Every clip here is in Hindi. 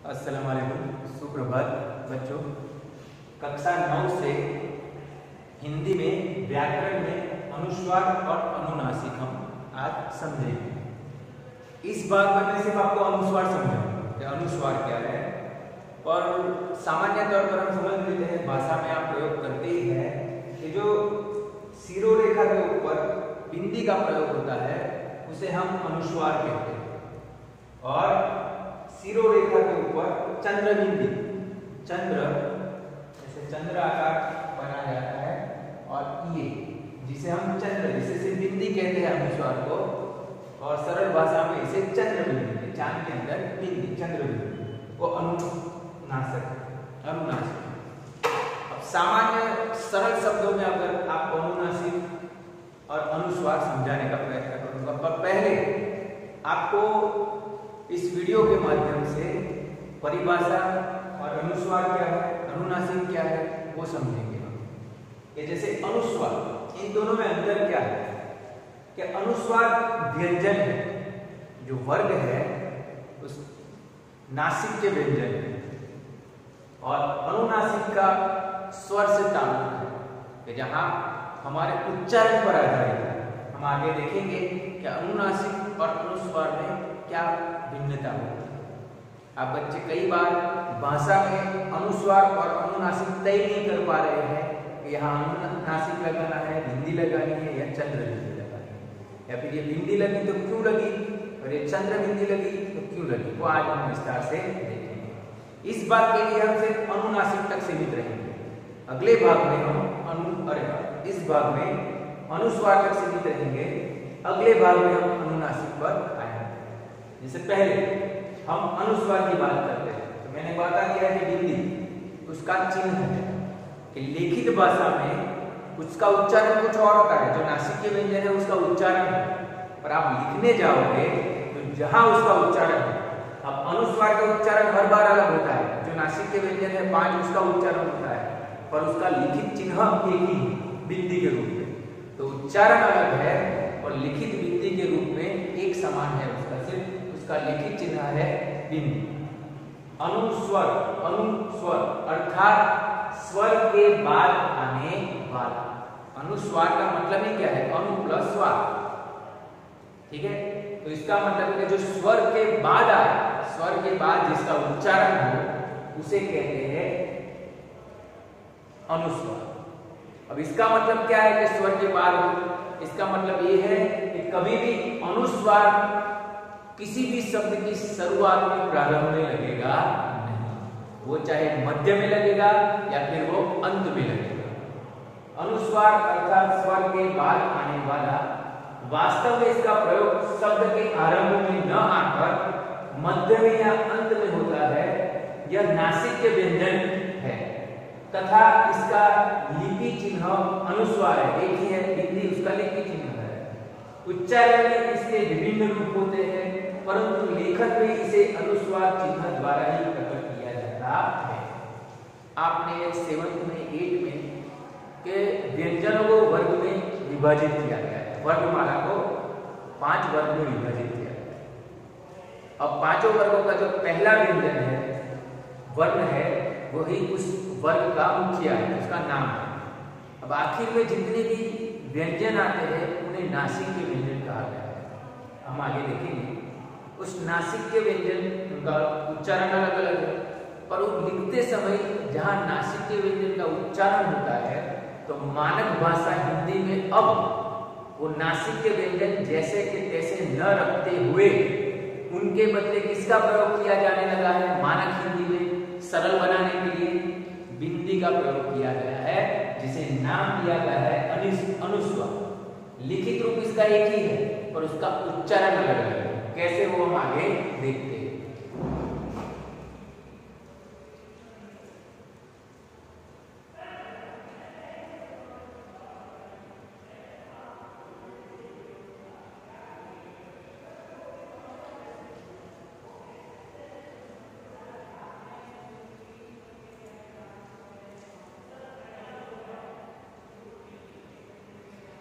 अस्सलाम वालेकुम, सुप्रभात बच्चों। कक्षा 9 से हिंदी में व्याकरण में अनुस्वार और अनुनासिक हम आज समझेंगे। इस भाग में मैं सिर्फ आपको अनुस्वार समझाऊंगा कि अनुस्वार क्या है, और सामान्य तौर पर हम समझ लेते हैं, भाषा में आप प्रयोग करते ही है कि जो शिरोरेखा के ऊपर बिंदी का प्रयोग होता है उसे हम अनुस्वार कहते हैं, और शिरोरेखा के ऊपर चंद्र बिंदी, चंद्र जैसे चंद्र आकार बनाया जाता है, और ये जिसे हम चंद्र, जिसे सिर्फ बिंदी कहते हैं अनुस्वार को, और सरल भाषा में इसे चंद्र बिंदी, चांद के अंदर बिंदी चंद्र बिंदी को अनुनासिक। अब सामान्य सरल शब्दों में अगर आपको अनुनासिक और अनुस्वार समझाने का प्रयत्न करूंगा, पर पहले आपको इस वीडियो के माध्यम से परिभाषा और अनुस्वार क्या है, अनुनासिक क्या है, वो समझेंगे हम। कि जैसे अनुस्वार, इन दोनों में अंतर क्या है कि अनुस्वार व्यंजन है, जो वर्ग है उस नासिक के व्यंजन है, और अनुनासिक का स्वर से ताल्लुक है कि जहां हमारे उच्चारण पर आधारित है। हम आगे देखेंगे कि अनुनासिक और अनुस्वार में क्या भिन्नता होती है। आप बच्चे कई बार भाषा में अनुस्वार और अनुनासिक तय नहीं कर पा रहे हैं कि यहाँ अनुनासिक लगाना है, बिंदी लगानी है, या चंद्र बिंदी लगानी है, या फिर ये बिंदी लगी तो क्यों लगी और ये चंद्र बिंदी लगी तो क्यों लगी, वो आज हम विस्तार से देखेंगे। इस बात के लिए हम सिर्फ अनुनासिक तक सीमित रहेंगे। अगले भाग में हम इस भाग में अनुस्वार तक सीमित रहेंगे, अगले भाग में हम अनुनासिक पर आएंगे। जैसे पहले हम अनुस्वार की बात करते हैं, तो मैंने बता दिया कि बिंदी उसका चिन्ह है कि लिखित भाषा में उसका उच्चारण कुछ और होता है, जो नासिक के व्यंजन है उसका उच्चारण है, पर आप लिखने जाओगे तो जहां उसका उच्चारण है, अब अनुस्वार का उच्चारण हर बार अलग होता है, जो नासिक के व्यंजन है 5 उसका उच्चारण होता है, पर उसका लिखित चिन्ह एक ही बिंदी के रूप में, तो उच्चारण अलग है और लिखित बिंदी के रूप में एक समान है, उसका सिर्फ उसका लिखित चिन्ह है बिंदी। अनुस्वर, अनुस्वर अर्थात स्वर के बाद आने वाला। अनुस्वार का मतलब ही क्या है, अनु प्लस स्वर, ठीक है। तो इसका मतलब है जो स्वर के बाद आए, स्वर के बाद जिसका उच्चारण हो उसे कहते हैं अनुस्वार। अब इसका मतलब क्या है कि स्वर के बाद हो, इसका मतलब ये है कि कभी भी अनुस्वार किसी भी शब्द की शुरुआत में प्रारंभ में लगेगा नहीं, वो चाहे मध्य में लगेगा या फिर वो अंत में लगेगा। अनुस्वार अर्थात स्वर के बाद आने वाला, वास्तव में इसका प्रयोग शब्द के आरंभ में न आकर मध्य में या अंत में होता है। यह नासिक के व्यंजन है तथा इसका लिपि चिन्ह अनुस्वार है, एक ही है, बिंदी उसका लिपि चिन्ह है। उच्चारण में इसके विभिन्न रूप होते हैं, परंतु लेखन में इसे अनुस्वार चिन्ह द्वारा ही प्रकट किया जाता है। आपने 7th में 8 में के व्यंजनों को वर्ग में विभाजित किया गया है, वर्गमाला को 5 वर्ग में विभाजित किया गया है। अब पांचों वर्गों का जो पहला व्यंजन है, वर्ण है, वही उस वर्ग का मुखिया है, उसका नाम है। अब आखिर में जितने भी व्यंजन आते हैं उन्हें नासिक के व्यंजन कहा गया है। हम आगे देखेंगे उस नासिक के व्यंजन, उनका उच्चारण अलग अलग है, पर वो लिखते समय जहां नासिक के व्यंजन का उच्चारण होता है, तो मानक भाषा हिंदी में अब वो नासिक के व्यंजन जैसे के तैसे न रखते हुए उनके बदले किसका प्रयोग किया जाने लगा है, मानक हिंदी में सरल बनाने के लिए बिंदी का प्रयोग किया गया है, जिसे नाम दिया गया है अनुस्वार। लिखित रूप इसका एक ही है पर उसका उच्चारण अलग अलग है। कैसे वो हम आगे देखते हैं।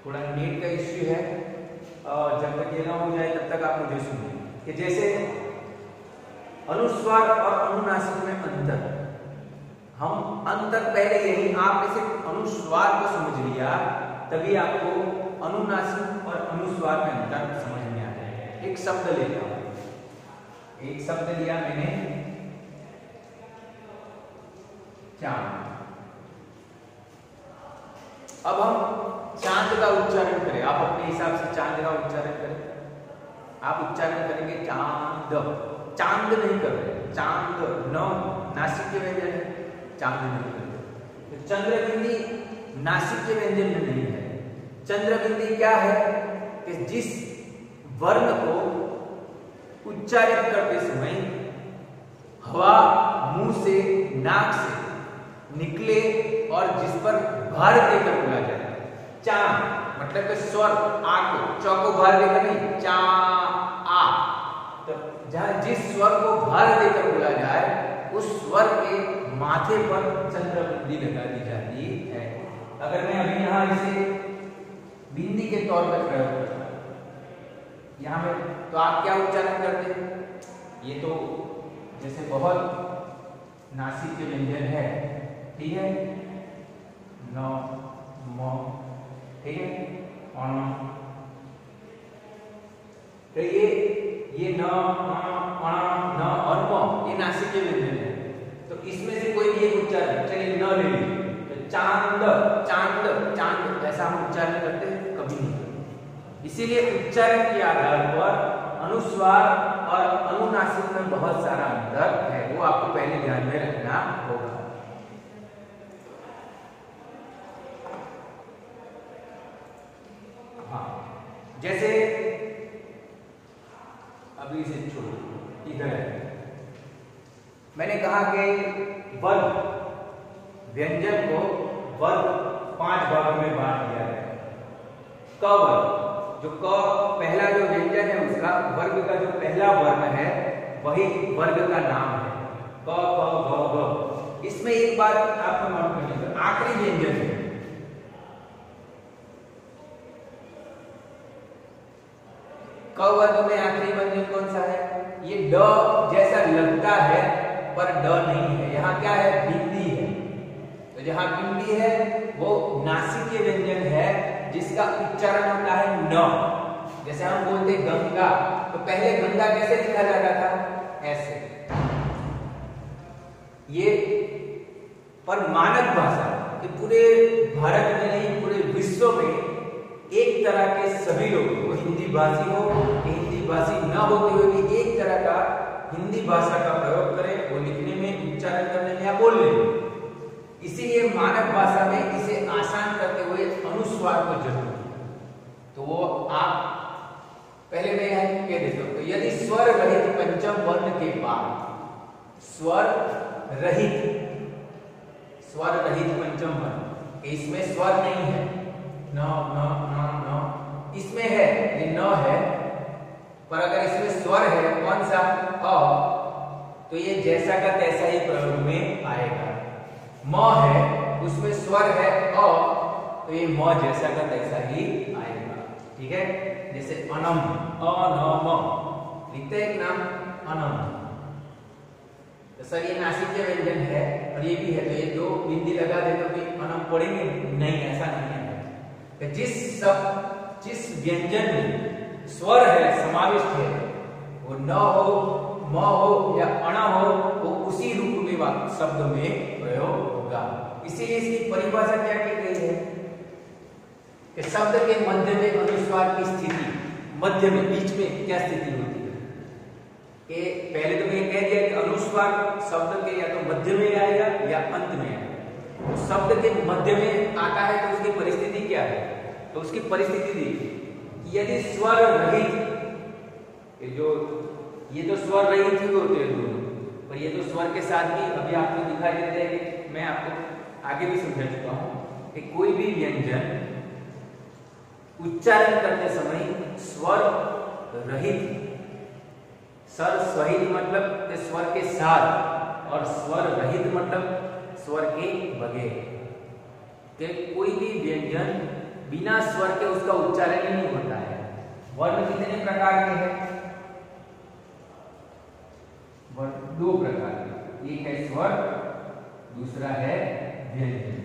थोड़ा नेट का इश्यू है, और जब तक ये ना हो जाए तब तक आप मुझे सुनिए। कि जैसे अनुस्वार और अनुनासिक में अंतर। हम अंतर पहले यही, आपने सिर्फ अनुस्वार को समझ लिया तभी आपको अनुनासिक और अनुस्वार में अंतर समझ में आ जाएगा। एक शब्द लेता हूं, एक शब्द लिया मैंने चांद। अब हम चांद का उच्चारण करें, आप अपने हिसाब से चांद का उच्चारण करें। आप उच्चारण करेंगे चांद, चांद नहीं कर रहे, चांद न नासिक के व्यंजन है, चांद नहीं कर रहे। तो चंद्रबिंदी नासिक के व्यंजन में नहीं है। चंद्रबिंदी क्या है कि जिस वर्ण को उच्चारित करते समय हवा मुंह से, नाक से निकले और जिस पर भार देकर बोला जाए। चांद मतलब कि स्वर आ को, च को भार देकर नहीं, चा आ। तो जहां जिस स्वर को भार देकर बोला जाए उस स्वर के माथे पर चंद्रबिंदी लगा दी जाती है। अगर मैं अभी यहां इसे बिंदी के तौर पर प्रयोग करता हूं यहां में, तो आप क्या उच्चारण करते हैं? ये तो जैसे बहुत नासिक के व्यंजन है, ठीक है, न म, ठीक है, अण। तो ये न अण न और म ये नासिक के व्यंजन है। तो इसमें से कोई भी एक उच्चारण, चलिए न ले लीजिए, तो चांद चांद चांद, ऐसा हम उच्चारण करते हैं? कभी नहीं। इसीलिए उच्चारण के आधार पर अनुस्वार और अनुनासिक में बहुत सारा अंतर है, वो आपको पहले ध्यान में रखना होगा। हाँ, जैसे अभी इसे छोड़ो, इधर है। मैंने कहा कि वर्ग, व्यंजन को वर्ग 5 भागों में बांट दिया है। क वर्ग, जो क पहला जो व्यंजन है उसका वर्ग का जो पहला वर्ण है वही वर्ग का नाम है। क ख ग घ। इसमें एक बात आपको नोट करनी है, आखिरी व्यंजन है। क वर्ग में आखिरी व्यंजन कौन सा है? ये ड जैसा लगता है पर ड नहीं है। यहाँ क्या है? बिंदी है। तो जहां बिंदी है वो नासिक के व्यंजन है जिसका उच्चारण होता है न। जैसे हम बोलते गंगा, तो पहले गंगा कैसे लिखा जाता था? ऐसे। ये पर मानक भाषा कि पूरे भारत में नहीं, पूरे विश्व में एक तरह के सभी लोग, वो हिंदी भाषी हो कि हिंदी भाषी न होते हुए भी एक तरह का हिंदी भाषा का प्रयोग करें, वो लिखने में, उच्चारण करने में या बोलने में। इसीलिए मानक भाषा में इसे आसान करते हुए अनुस्वार को जरूर किया। तो वो आप पहले मैं यहां कह देता हूं, तो यदि स्वर रहित पंचम वर्ण के बाद स्वर रहित पंचम वर्ण, इसमें स्वर नहीं है, न न न न, इसमें है, ये न है, पर अगर इसमें स्वर है कौन सा? अ, तो ये जैसा का तैसा ही प्रयोग में आएगा। म है, उसमें स्वर है अ, तो ये म जैसा का तैसा ही आएगा। ठीक है, जैसे अनम, अनम लिखते हैं एक नाम अनम। तो सर ये नासिक के व्यंजन है और ये भी है, तो ये दो बिंदी लगा दे तो भी अनम पढ़ेंगे? नहीं, ऐसा नहीं है। तो जिस व्यंजन में स्वर है, समाविष्ट है, वो न हो, म हो या अण हो, वो उसी रूप में शब्द में प्रयोग होगा। इसीलिए इसकी परिभाषा क्या की गई है कि शब्द के मध्य में अनुस्वार की स्थिति, मध्य में, बीच में क्या स्थिति होती है? कि पहले तो मैंने कह दिया कि अनुस्वार शब्द के या तो मध्य में आएगा या अंत में आएगा। तो शब्द के मध्य में आता है तो उसकी परिस्थिति क्या है? तो उसकी परिस्थिति देखिए, यदि स्वर रहित, ये जो स्वर रहित ही होते हैं दोनों, पर ये तो स्वर के साथ भी अभी आपको दिखाई देता है कि मैं आपको आगे भी समझा चुका हूं कि कोई भी व्यंजन उच्चारण करते समय स्वर रहित, स्वर सहित मतलब स्वर के साथ, और स्वर रहित मतलब स्वर के बगैर। कि कोई भी व्यंजन बिना स्वर के उसका उच्चारण ही नहीं होता है। वर्ण कितने प्रकार के हैं? वर्ण स्वर, दूसरा है व्यंजन।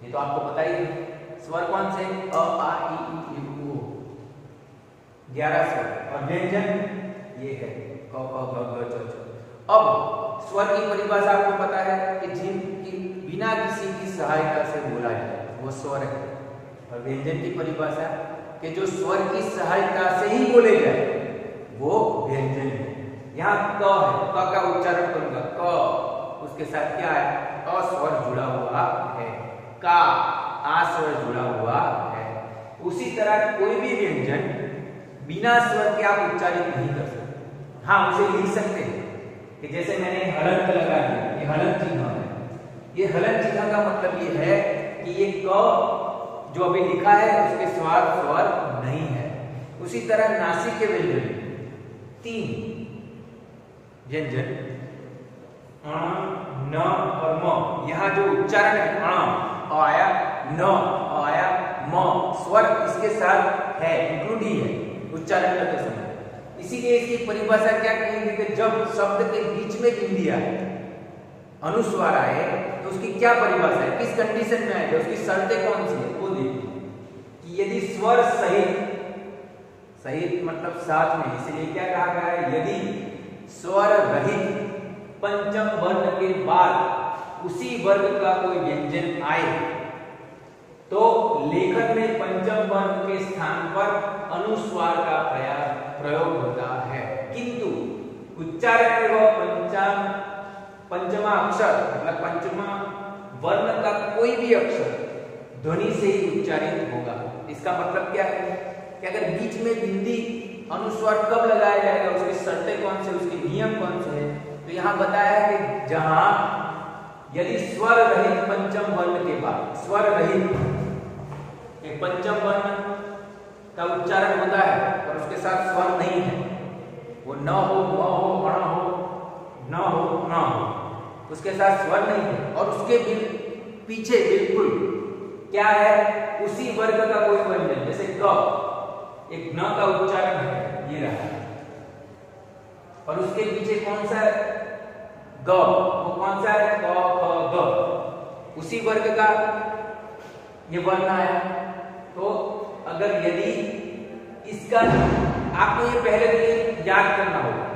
ये तो आपको पता ही है। स्वर कौन से? अ, आ, ई, उ, ओ, 11 स्वर। और व्यंजन ये है क, ख, ग, घ, च, छ। अब स्वर की परिभाषा आपको पता है कि जिनकी बिना किसी की सहायता से बोला जाए वो स्वर है। और व्यंजन की परिभाषा कि जो स्वर की सहायता से ही बोले जाए वो व्यंजन है। यहाँ क है, क का उच्चारण करूंगा, क, उसके साथ क्या है? अ स्वर जुड़ा हुआ है। का, आ स्वर जुड़ा हुआ है। उसी तरह कोई भी व्यंजन बिना स्वर के आप उच्चारित नहीं कर सकते। हाँ, उसे लिख सकते हैं कि जैसे मैंने हलंत लगा दिया, ये हलंत चिन्ह है। ये हलंत चिन्ह का मतलब ये है कि ये क जो अभी लिखा है उसके स्वर स्वर नहीं है। उसी तरह नासिक के व्यंजन 3 व्यंजन अण, न और म, यहाँ जो उच्चारण है अण आया, न आया, म स्वर इसके साथ है, इंक्लूड ही है उच्चारण करते समय। इसीलिए इसकी परिभाषा क्या कहेंगे कि जब शब्द के बीच में बिंदी आए, अनुस्वार आए, तो उसकी क्या परिभाषा है, किस कंडीशन में आएगा, उसकी शर्तें कौन सी है वो देखिए। कि यदि स्वर सहित, सहित मतलब साथ में, इसलिए क्या कहा गया है? यदि स्वर रहित पंचम वर्ण के बाद उसी वर्ग का कोई व्यंजन आए तो लेखन में पंचम वर्ण के स्थान पर अनुस्वार का प्रयोग होता है। किंतु उच्चारण में वह पंचमा अक्षर मतलब पंचमा वर्ण का कोई भी अक्षर ध्वनि से ही उच्चारित होगा। इसका मतलब क्या है कि अगर बीच में बिंदी अनुस्वार कब लगाया जाएगा, उसकी शर्तें कौन से, उसके नियम कौन से हैं, तो यहाँ बताया है कि जहां यदि स्वर रहित पंचम वर्ण के बाद, स्वर रहित एक पंचम वर्ण का उच्चारण होता है और उसके साथ स्वर नहीं है, वो न हो, म हो, अण हो, न हो, न हो, उसके साथ स्वर नहीं है और उसके पीछे बिल्कुल क्या है, उसी वर्ग का कोई व्यंजन, जैसे क, एक न का उच्चारण है, ये रहा, और उसके पीछे कौन सा है? ग, वो कौन सा है? क, ख, ग, उसी वर्ग का ये वर्ण आया। तो अगर यदि इसका आपको ये पहले तो ये याद करना होगा,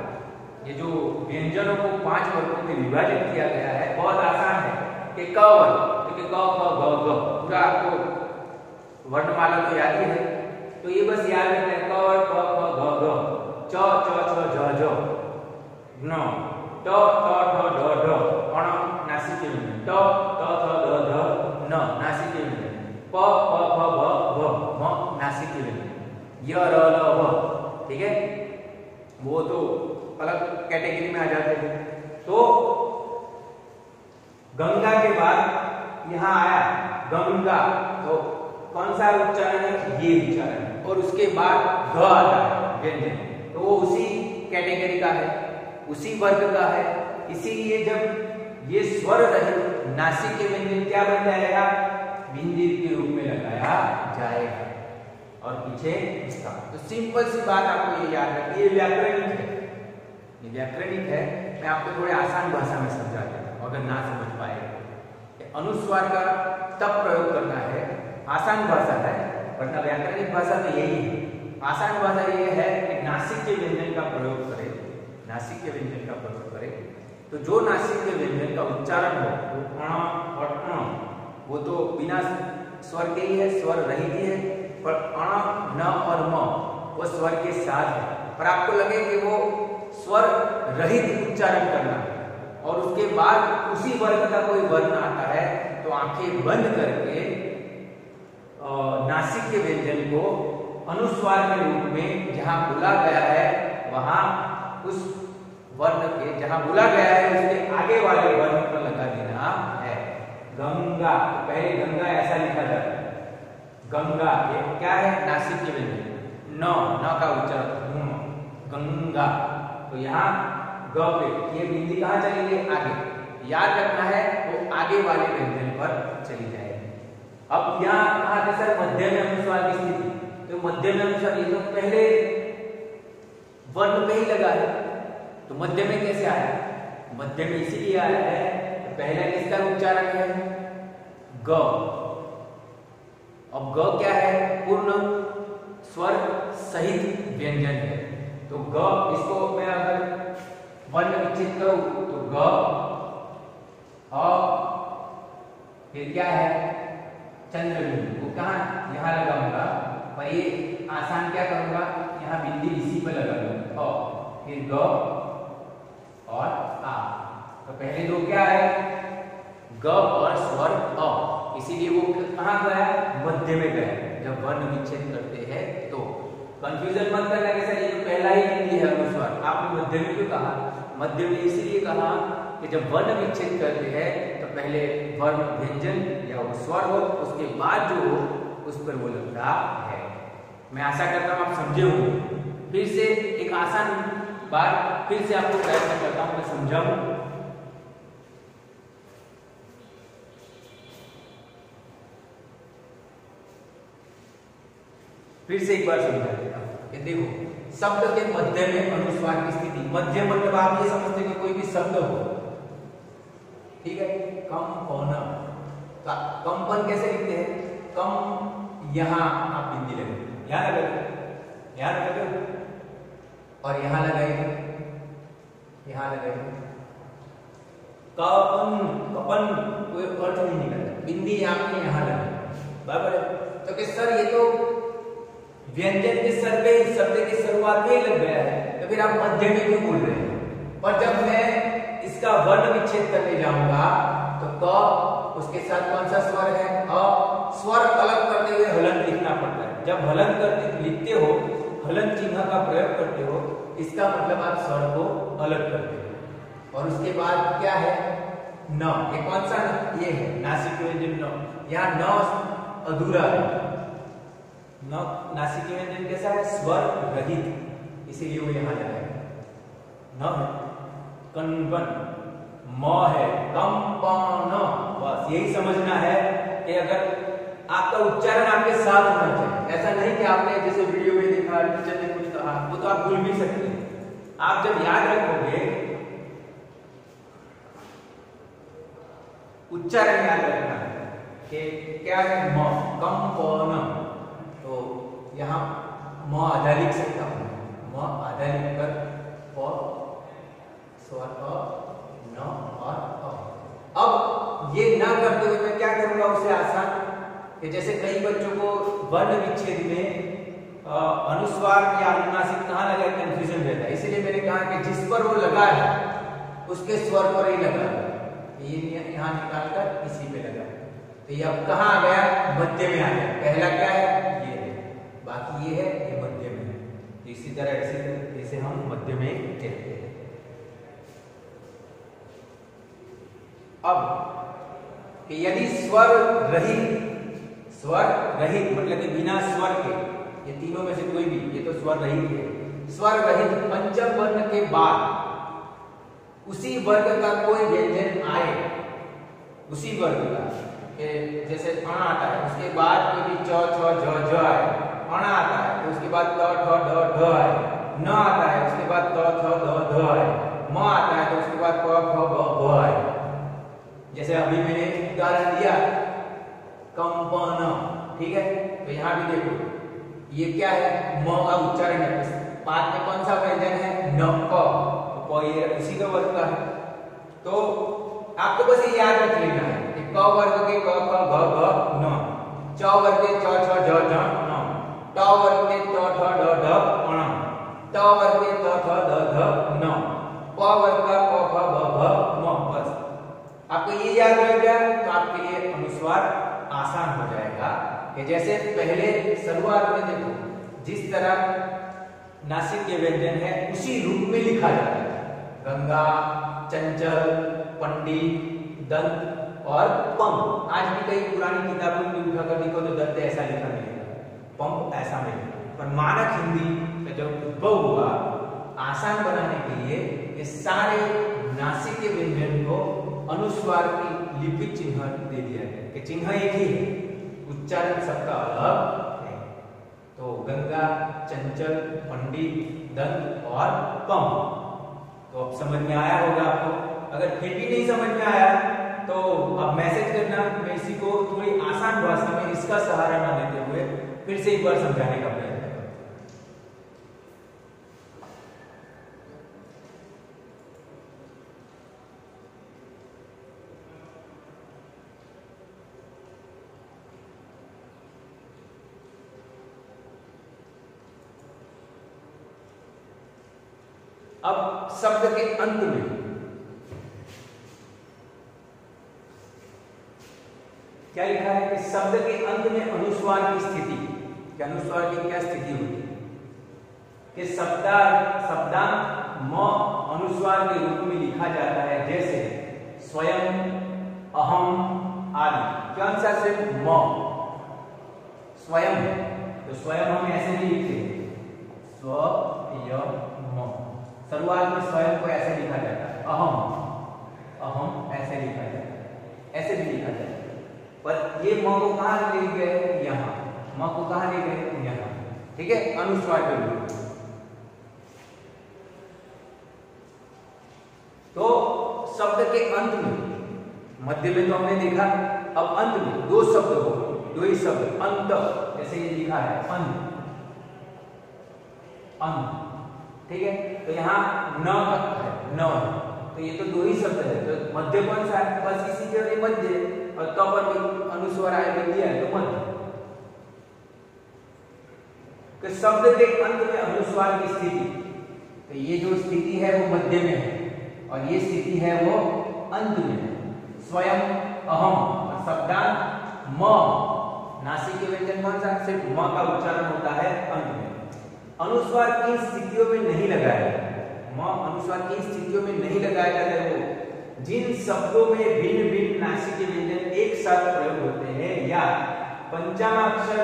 ये जो व्यंजनों को 5 वर्गों में विभाजित किया गया है, बहुत आसान है कि क वर्ग, क्योंकि क, ख, ग, घ पूरा आपको वर्णमाला तो याद ही है, तो ये बस याद रखना है क, ख, ग, घ, च, छ, झ, झ, न, ट, ठ, ढ, ढ, अण नासिक के व्यंजन, ट, थ, ध, ध, न नासिक के व्यंजन, प, फ, फ, भ, भ, म नासिक के व्यंजन, य, र, ल, व, ठीक है, वो तो अलग कैटेगरी में आ जाते हैं। तो गंगा के बाद यहाँ आया गंगा, तो कौन सा उच्चारण है? ये उच्चारण है, और उसके बाद ग आता है व्यंजन, तो वो उसी कैटेगरी का है, उसी वर्ग का है। इसीलिए जब ये स्वर रहित नासिक के व्यंजन क्या बन जाएगा? बिंदी के रूप में लगाया जाएगा और पीछे इसका। तो सिंपल सी बात आपको ये याद रखनी, ये व्याकरणिक है, ये व्याकरणिक है। मैं आपको थोड़े आसान भाषा में समझा देता हूं, अगर ना समझ पाए। अनुस्वार का तब प्रयोग करना है, आसान भाषा है, वरना व्याकरणिक भाषा तो यही है। आसान भाषा ये है कि नासिक के व्यंजन का प्रयोग करें, नासिक के व्यंजन का प्रयोग करें, तो जो नासिक के व्यंजन का उच्चारण हो वो अण और अण, वो तो बिना स्वर के ही है, स्वर रहित ही है, पर अण, न और म वो स्वर के साथ है। पर आपको लगे कि वो स्वर रहित उच्चारण करना है और उसके बाद उसी वर्ग का कोई वर्ण आता है, तो आंखें बंद करके नासिक के व्यंजन को अनुस्वार के रूप में जहां बोला गया है, वहां उस वर्ण के जहां बोला गया है उसके आगे वाले वर्ण पर लगा देना है। गंगा, पहले गंगा ऐसा लिखा जाता है, गंगा ये क्या है? नासिक के व्यंजन, न का उच्चारण गंगा, तो यहाँ ग पे ये बिंदी कहाँ चली गई? आगे, याद रखना है वो आगे वाले व्यंजन पर चली जाएगी। अब यहाँ कहा था सर मध्य में अनुस्वार की स्थिति, तो मध्य में अनुस्वार ये तो पहले वर्ण पे ही लगा है, तो मध्य में कैसे आया? मध्य में इसीलिए आया है, पहला किसका उच्चारण है? ग। अब ग क्या है? पूर्ण स्वर सहित व्यंजन है। तो ग, इसको मैं अगर वर्ण विच्छेद करूं तो ग, अ, फिर क्या है? चंद्रबिंदु को कहां? यहां लगाऊंगा, पर ये आसान क्या करूंगा, यहां बिंदी इसी पे लगा दूंगा, फिर ग और आ। तो पहले दो क्या है? ग और स्वर अ, इसीलिए वो कहां गया? मध्य में गया। जब वर्ण विच्छेद करते हैं तो कंफ्यूजन मत करना कि सर ये तो पहला ही बिंदी है अनुस्वार, आपने मध्य में क्यों कहा? मध्य में इसलिए कहा कि जब वर्ण विच्छेद करते हैं तो पहले वर्ण व्यंजन या स्वर हो, उसके बाद जो हो उस पर वो लगता है। मैं आशा करता हूं आप समझे होंगे। फिर से एक आसान बात फिर से आपको प्रयत्न करता हूं, मैं समझाऊं। फिर से एक बार समझा देता हूं कि देखो, शब्द के मध्य में अनुस्वार की स्थिति, मध्य मतलब आप ये समझते हैं कि कोई भी शब्द हो, ठीक है? कंपन, कंपन कैसे लिखते हैं? कम, यहां आप बिंदी लगाएंगे, यहां लगाएंगे, यहां लगाएंगे और यहां लगाएंगे, यहां लगाएंगे। कपन, कपन कोई अर्थ नहीं निकलता, बिंदी आपने यहां लगाई, बराबर है? तो कि सर ये तो व्यंजन के सर पे, शब्द की शुरुआत में लग गया है, तो फिर आप मध्य में क्यों बोल रहे हैं? पर जब मैं इसका वर्ण विच्छेद करने जाऊंगा तो क, उसके साथ कौन सा स्वर है? अ। स्वर अलग करते हुए हलंत लिखना पड़ता है। जब हलंत करते लिखते हो, हलंत चिन्ह का प्रयोग करते हो, इसका मतलब आप स्वर को अलग करते हो। और उसके बाद क्या है? न। ये कौन सा न? ये है नासिक व्यंजन न। यहाँ न अधूरा है, न नासिक व्यंजन कैसा है? स्वर रहित, इसीलिए वो यहां लगाएगा। न है कंपन, म है कंपन, बस यही समझना है कि अगर आपका उच्चारण आपके साथ होना चाहिए। ऐसा नहीं कि आपने जैसे वीडियो में देखा, टीचर ने कुछ कहा, वो तो आप भूल भी सकते हैं। आप जब याद रखोगे, उच्चारण याद रखना है कि क्या है? म, कंपन, तो यहां म आधा लिख सकता हूं, म आधा लिखकर प, स्वर अ, न और अ। अब ये ना करते हुए मैं क्या करूंगा उसे आसान, कि जैसे कई बच्चों को वर्ण विच्छेद में अनुस्वार या अनुनासिक कहां लगा, कंफ्यूजन रहता है। इसलिए मैंने कहा कि जिस पर वो लगा है उसके स्वर पर ही लगा, ये यहां निकालकर इसी पे लगा। तो ये अब कहां आ गया? मध्य में आ गया। पहला क्या है? ये है, बाकी ये है, ये मध्य में है। तो इसी तरह इसे हम मध्य में कहते हैं। अब कि यदि स्वर रहित मतलब कि बिना स्वर के, ये तीनों में से कोई भी, ये तो स्वर रहित है, स्वर रहित पंचम वर्ण के बाद उसी वर्ग का कोई व्यंजन आए, उसी वर्ग का, जैसे अण आता है उसके बाद कोई भी च, छ, झ, झ आए, अण आता है तो उसके बाद त, ठ, ढ, ढ आए, न आता है उसके बाद त, थ, ध, ध आए, म आता है तो उसके बाद प, फ, ब, भ आए। जैसे अभी मैंने उदाहरण दिया कंपन, ठीक है? तो यहां भी देखो, ये क्या है? म का उच्चारण है, पाद में कौन सा व्यंजन है? न, क, तो ये उसी का वर्ग का है। तो आपको बस ये याद रख लेना है कि क वर्ग के क, ख, ग, घ, न, च वर्ग के च, छ, झ, झ, न, ट वर्ग के त, ठ, ड, ढ, अण, त वर्ग के त, थ, द, ध, न, प वर्ग का प, फ, ब, भ, म। बस आपको ये याद रह गया तो आपके लिए अनुस्वार आसान हो जाएगा। कि जैसे पहले शुरुआत में देखो, जिस तरह नासिक के व्यंजन है उसी रूप में लिखा जाता है। गंगा, चंचल, पंडित, दंत और पंप। आज भी कई पुरानी किताबों में उठाकर देखो तो दंत ऐसा लिखा मिलेगा, पंप ऐसा मिलेगा। पर मानक हिंदी का जब उद्भव हुआ, आसान बनाने के लिए ये सारे नासिक के व्यंजन को अनुस्वार की लिपिक चिन्ह दे दिया गया कि चिन्ह एक ही है, उच्चारण सबका अलग है। तो गंगा, चंचल, पंडित, दंत और पंप। तो अब समझ में आया होगा आपको अगर फिर भी नहीं समझ में आया तो आप मैसेज करना, मैं इसी को थोड़ी आसान भाषा में इसका सहारा ना लेते हुए फिर से एक बार समझाने का प्रयत्न करूं। अब शब्द के अंत में क्या लिखा है कि शब्द के अंत में अनुस्वार की स्थिति, कि अनुस्वार की क्या स्थिति होती है, कि शब्दांत म अनुस्वार के रूप में लिखा जाता है, जैसे स्वयं, अहम आदि। कौन सा से म, स्वयं, तो स्वयं हम ऐसे भी लिखते हैं, स्वयं। शुरुआत में स्वयं को ऐसे लिखा जाता है, अहम ऐसे लिखा जाता है, ऐसे भी लिखा जाता है, पर ये म को कहां ले गए, यहां, म को कहां ले गए, यहां, ठीक है, अनुस्वार के रूप में। तो शब्द के अंत में, मध्य में तो हमने देखा, अब अंत में दो शब्द हो, दो ही शब्द, अंत, जैसे ये लिखा है अंत, ठीक है, तो यहाँ न है, न है, तो ये तो दो ही शब्द है, तो मध्य कौन सा है, बस इसी के मध्य, और तो पर भी अनुस्वार आए दिया है तो मध्य। तो शब्द के अंत में अनुस्वार की स्थिति, तो ये जो स्थिति है वो मध्य में है और ये स्थिति है वो अंत में है। स्वयं, अहम और शब्दांत म, नासिक के व्यंजन कौन सा, सिर्फ म का उच्चारण होता है अंत में। अनुस्वार किन स्थितियों में नहीं लगाया जाता, अनुस्वार किन स्थितियों में नहीं लगाया जाता है, वो जिन शब्दों में भिन्न भिन्न नासिक व्यंजन एक साथ प्रयोग होते हैं या पंचमाक्षर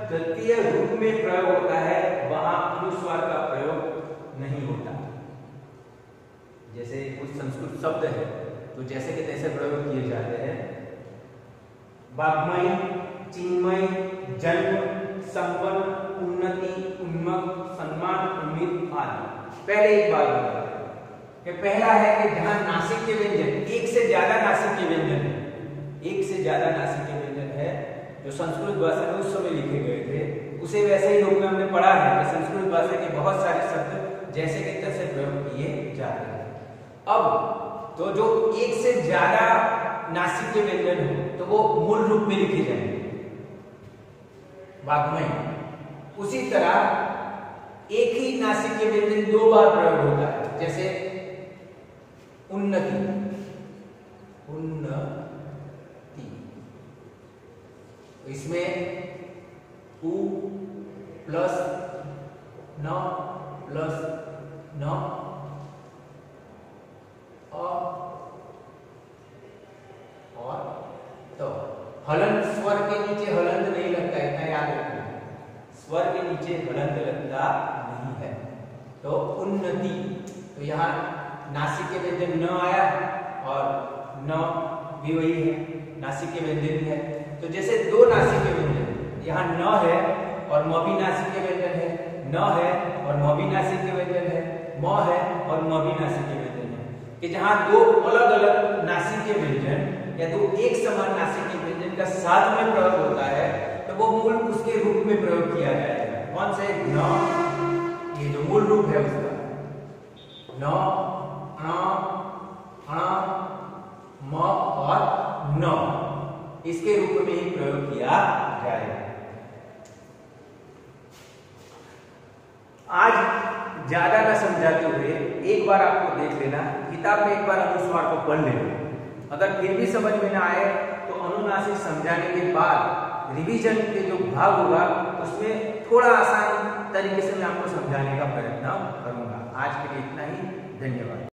तृतीय रूप में प्रयोग होता है, वहां अनुस्वार का प्रयोग नहीं होता। जैसे कुछ संस्कृत शब्द है तो जैसे के तैसे प्रयोग किए जाते हैं, वाग्मय, चिन्मय, जन्म, संपन्न, उन्नति, उन्मक, सम्मान, उम्मीद आदि। पहले एक बात बता कि पहला है कि जहां नासिक के व्यंजन, एक से ज्यादा नासिक के व्यंजन है, एक से ज्यादा नासिक के व्यंजन है, जो संस्कृत भाषा में उस समय लिखे गए थे, उसे वैसे ही रूप में हमने पढ़ा है कि संस्कृत भाषा के बहुत सारे शब्द जैसे के तैसे प्रयोग किए जाते हैं। अब तो जो एक से ज्यादा नासिक के व्यंजन हो तो वो मूल रूप में लिखे जाएंगे, वाग्मय। उसी तरह एक ही नासिक के व्यंजन दो बार प्रयोग होता है, जैसे उन्नति, उन्नति, इसमें उ प्लस न प्लस न और तो हलंत, स्वर के नीचे हलंत नहीं लगता, इतना याद रखना, स्वर के नीचे हलंत लगता नहीं है। तो उन्नति, तो यहाँ नासिक के व्यंजन न आया और न भी वही है, नासिक के व्यंजन भी है। तो जैसे दो नासिक के व्यंजन, यहाँ न है और म भी नासिक के व्यंजन है, न है और म भी नासिक के व्यंजन है, म है और म भी नासिक के व्यंजन है, कि जहाँ दो अलग अलग नासिक के व्यंजन या दो एक समान नासिक के व्यंजन का साथ में प्रयोग होता है, तो वो मूल उसके रूप में प्रयोग किया जाएगा। कौन से, न, ये जो मूल रूप है उसका, न, म और न, इसके रूप में ही प्रयोग किया जाएगा। आज ज्यादा न समझाते हुए एक बार आपको देख लेना, किताब में एक बार अनुस्वार को पढ़ लेना। अगर फिर भी समझ में ना आए तो अनुनासिक समझाने के बाद रिवीजन के जो भाग होगा उसमें थोड़ा आसान तरीके से मैं आपको समझाने का प्रयत्न करूंगा। आज के लिए इतना ही, धन्यवाद।